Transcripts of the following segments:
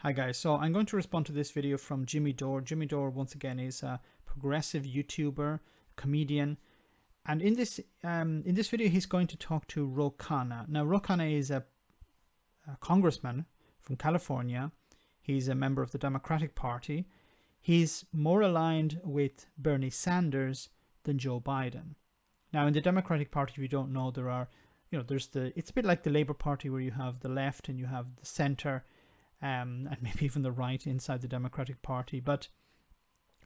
Hi guys, so I'm going to respond to this video from Jimmy Dore. Jimmy Dore, once again, is a progressive YouTuber, comedian, and in this video he's going to talk to Khanna. Now Khanna is a congressman from California. He's a member of the Democratic Party. He's more aligned with Bernie Sanders than Joe Biden. Now in the Democratic Party, if you don't know, there are, it's a bit like the Labour Party where you have the left and you have the centre, and maybe even the right inside the Democratic Party. But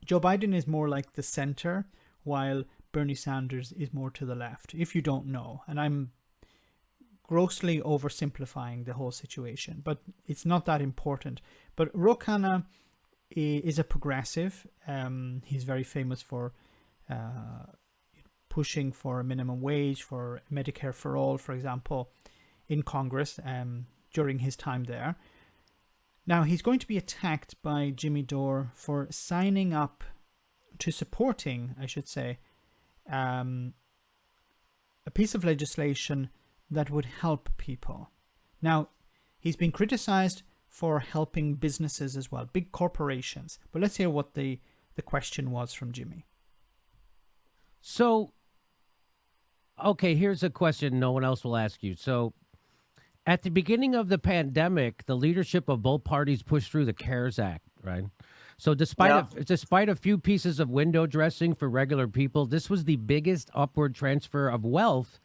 Joe Biden is more like the center, while Bernie Sanders is more to the left, if you don't know. And I'm grossly oversimplifying the whole situation, but it's not that important. But Khanna is a progressive. He's very famous for pushing for a minimum wage, for Medicare for all, for example, in Congress during his time there. Now, he's going to be attacked by Jimmy Dore for signing up to supporting, I should say, a piece of legislation that would help people. Now, he's been criticized for helping businesses as well, big corporations. But let's hear what the question was from Jimmy. So, okay, here's a question no one else will ask you. So, at the beginning of the pandemic, the leadership of both parties pushed through the CARES Act, right? So despite a few pieces of window dressing for regular people, this was the biggest upward transfer of wealth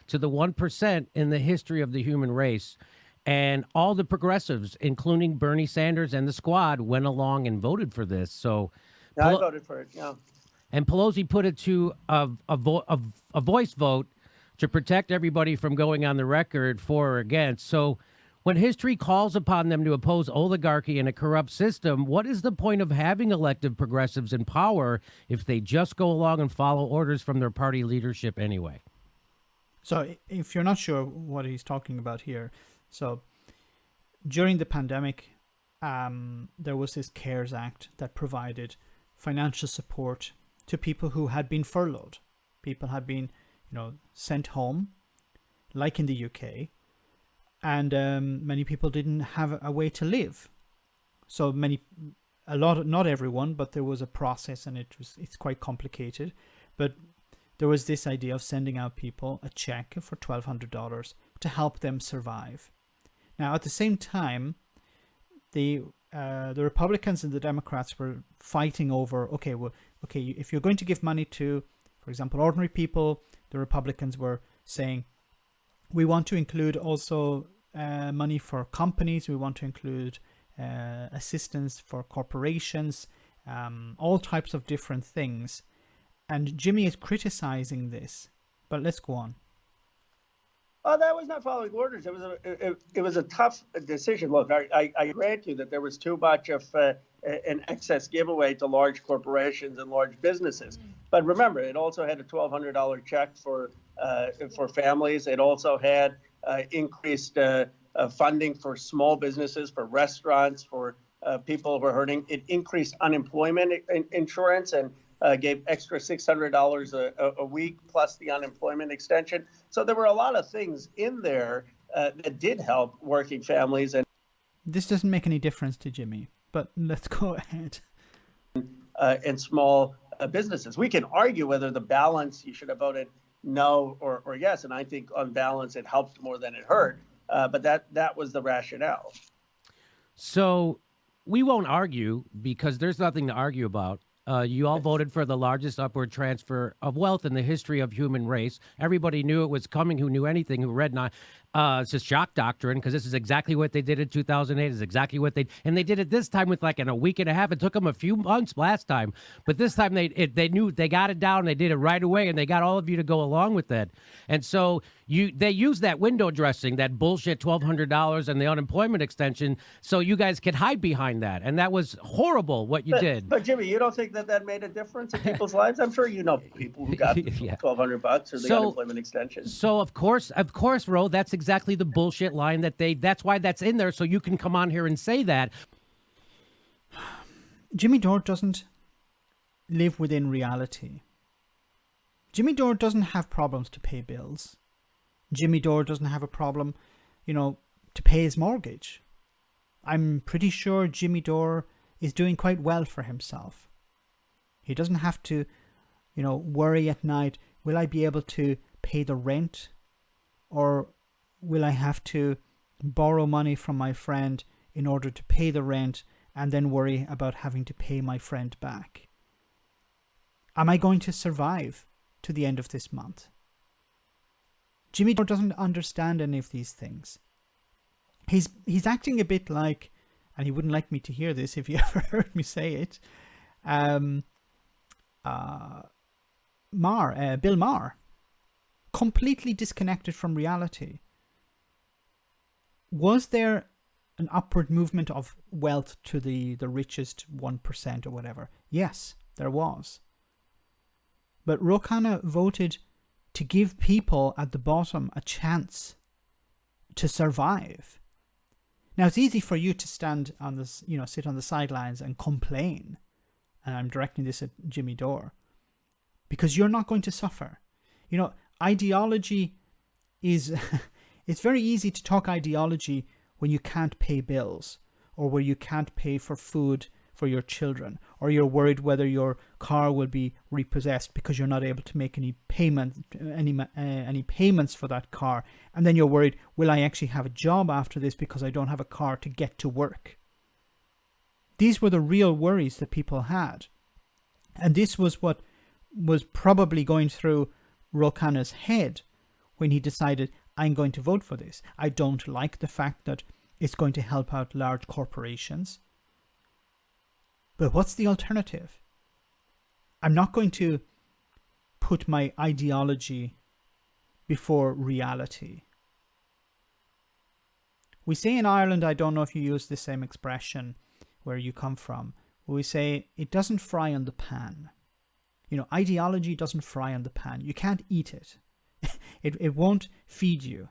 to the 1% in the history of the human race. And all the progressives, including Bernie Sanders and the squad, went along and voted for this. So I voted for it, yeah. And Pelosi put it to a voice vote to protect everybody from going on the record for or against. So when history calls upon them to oppose oligarchy and a corrupt system, what is the point of having elected progressives in power if they just go along and follow orders from their party leadership anyway? So if you're not sure what he's talking about here, so during the pandemic, there was this CARES Act that provided financial support to people who had been furloughed. People had been sent home, like in the UK, and many people didn't have a way to live. So not everyone, but there was a process, and it's quite complicated. But there was this idea of sending out people a check for $1,200 to help them survive. Now, at the same time, the Republicans and the Democrats were fighting over, if you're going to give money to, for example, ordinary people, the Republicans were saying, we want to include also money for companies. We want to include assistance for corporations, all types of different things. And Jimmy is criticizing this, but let's go on. Oh, that was not following orders. It was a tough decision. Look, I grant you that there was too much of an excess giveaway to large corporations and large businesses. But remember, it also had a $1,200 check for families. It also had increased funding for small businesses, for restaurants, for people who are hurting. It increased unemployment insurance and gave extra $600 a week plus the unemployment extension. So there were a lot of things in there that did help working families. And this doesn't make any difference to Jimmy, but let's go ahead. And small businesses. We can argue whether the balance, you should have voted no or yes. And I think on balance, it helped more than it hurt. But that was the rationale. So we won't argue because there's nothing to argue about. You all voted for the largest upward transfer of wealth in the history of human race. Everybody knew it was coming who knew anything, who read it's just shock doctrine, because this is exactly what they did in 2008. It's exactly what and they did it this time with in a week and a half. It took them a few months last time, but this time they knew they got it down. They did it right away, and they got all of you to go along with that. And so they used that window dressing, that bullshit $1,200 and the unemployment extension, so you guys could hide behind that. And that was horrible what you did. But Jimmy, you don't think that made a difference in people's lives? I'm sure you know people who got $1,200 or the unemployment extension. So of course, Ro, that's exactly the bullshit line that's why that's in there, so you can come on here and say that. Jimmy Dore doesn't live within reality. Jimmy Dore doesn't have problems to pay bills. Jimmy Dore doesn't have a problem, to pay his mortgage. I'm pretty sure Jimmy Dore is doing quite well for himself. He doesn't have to, worry at night, will I be able to pay the rent? Or will I have to borrow money from my friend in order to pay the rent and then worry about having to pay my friend back? Am I going to survive to the end of this month? Jimmy Dore doesn't understand any of these things. He's acting a bit like, and he wouldn't like me to hear this if you ever heard me say it, Bill Maher, completely disconnected from reality. Was there an upward movement of wealth to the richest 1% or whatever? Yes, there was. But Khanna voted to give people at the bottom a chance to survive. Now, it's easy for you to stand on this, sit on the sidelines and complain. And I'm directing this at Jimmy Dore. Because you're not going to suffer. Ideology is... it's very easy to talk ideology when you can't pay bills, or where you can't pay for food for your children, or you're worried whether your car will be repossessed because you're not able to make any payments for that car, and then you're worried, will I actually have a job after this because I don't have a car to get to work? These were the real worries that people had, and this was what was probably going through Khanna's head when he decided, I'm going to vote for this. I don't like the fact that it's going to help out large corporations. But what's the alternative? I'm not going to put my ideology before reality. We say in Ireland, I don't know if you use the same expression where you come from, we say it doesn't fry on the pan. Ideology doesn't fry on the pan. You can't eat it. It won't feed you.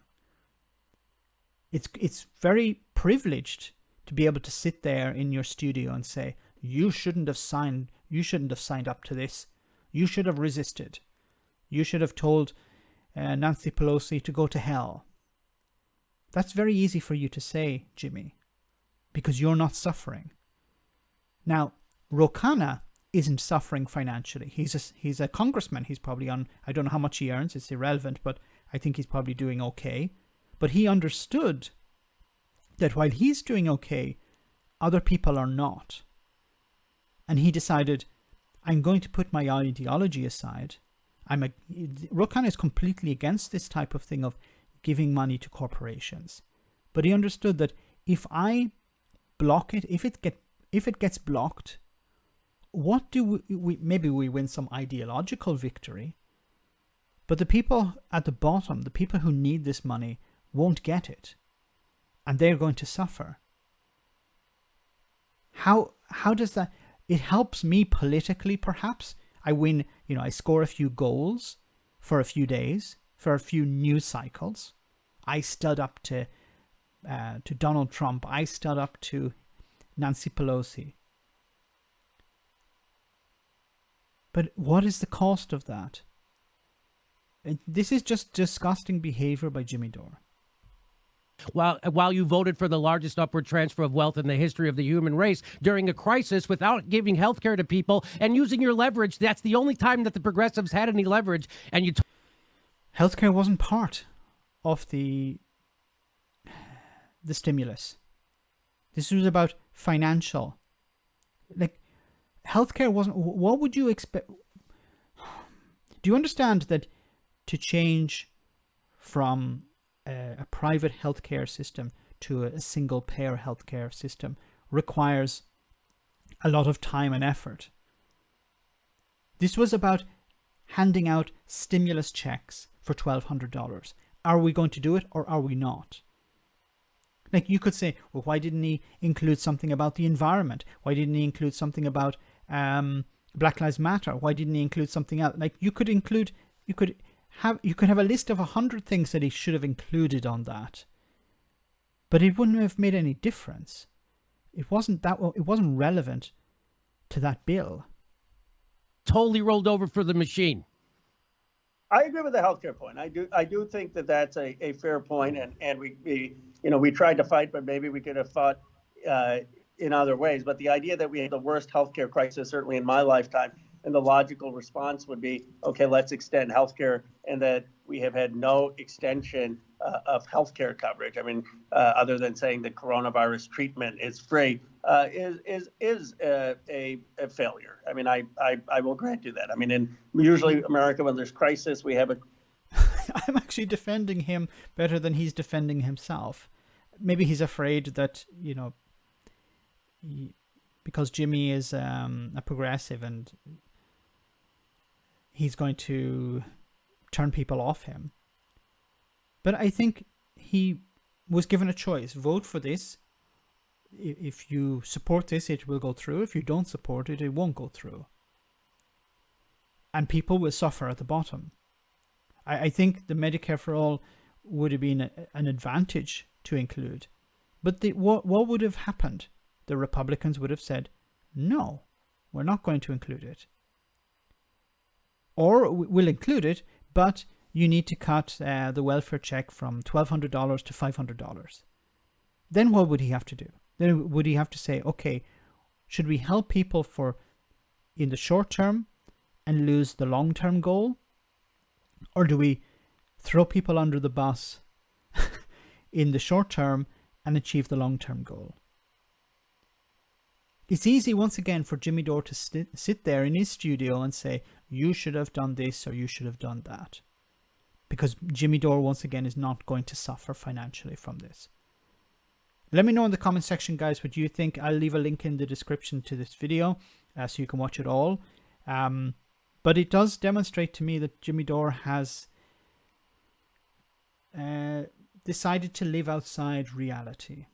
It's very privileged to be able to sit there in your studio and say, you shouldn't have signed up to this. You should have resisted. You should have told Nancy Pelosi to go to hell. That's very easy for you to say, Jimmy, because you're not suffering. Now, Khanna isn't suffering financially. He's a congressman. He's probably on, I don't know how much he earns, it's irrelevant, but I think he's probably doing okay. But he understood that while he's doing okay, other people are not. And he decided, I'm going to put my ideology aside. Khanna is completely against this type of thing of giving money to corporations. But he understood that if I block it, if it gets blocked, what do we maybe we win some ideological victory, but the people at the bottom, the people who need this money, won't get it, and they're going to suffer. How does that? It helps me politically, perhaps. I win, I score a few goals for a few days, for a few news cycles. I stood up to Donald Trump. I stood up to Nancy Pelosi. But what is the cost of that? This is just disgusting behavior by Jimmy Dore. While you voted for the largest upward transfer of wealth in the history of the human race during a crisis without giving health care to people and using your leverage, that's the only time that the progressives had any leverage. And healthcare wasn't part of the stimulus. This was about financial. Healthcare wasn't. What would you expect? Do you understand that to change from a private healthcare system to a single payer healthcare system requires a lot of time and effort? This was about handing out stimulus checks for $1,200. Are we going to do it or are we not? You could say, well, why didn't he include something about the environment? Why didn't he include something about Black Lives Matter? Why didn't he include something else? You could have a list of 100 things that he should have included on that, but it wouldn't have made any difference. It wasn't relevant to that bill. Totally rolled over for the machine. I agree with the healthcare point. I do think that that's a fair point, and we tried to fight, but maybe we could have fought in other ways. But the idea that we have the worst healthcare crisis, certainly in my lifetime, and the logical response would be, okay, let's extend healthcare, and that we have had no extension of healthcare coverage. I mean, other than saying that coronavirus treatment is free, is a failure. I mean, I will grant you that. I mean, in usually America, when there's crisis, we have a. I'm actually defending him better than he's defending himself. Maybe he's afraid that, because Jimmy is a progressive and he's going to turn people off him. But I think he was given a choice. Vote for this. If you support this, it will go through. If you don't support it, it won't go through. And people will suffer at the bottom. I think the Medicare for All would have been an advantage to include. But what would have happened? The Republicans would have said, no, we're not going to include it. Or we'll include it, but you need to cut the welfare check from $1,200 to $500. Then what would he have to do? Then would he have to say, okay, should we help people in the short term and lose the long-term goal? Or do we throw people under the bus in the short term and achieve the long-term goal? It's easy, once again, for Jimmy Dore to sit there in his studio and say, you should have done this or you should have done that. Because Jimmy Dore, once again, is not going to suffer financially from this. Let me know in the comment section, guys, what you think. I'll leave a link in the description to this video so you can watch it all. But it does demonstrate to me that Jimmy Dore has decided to live outside reality.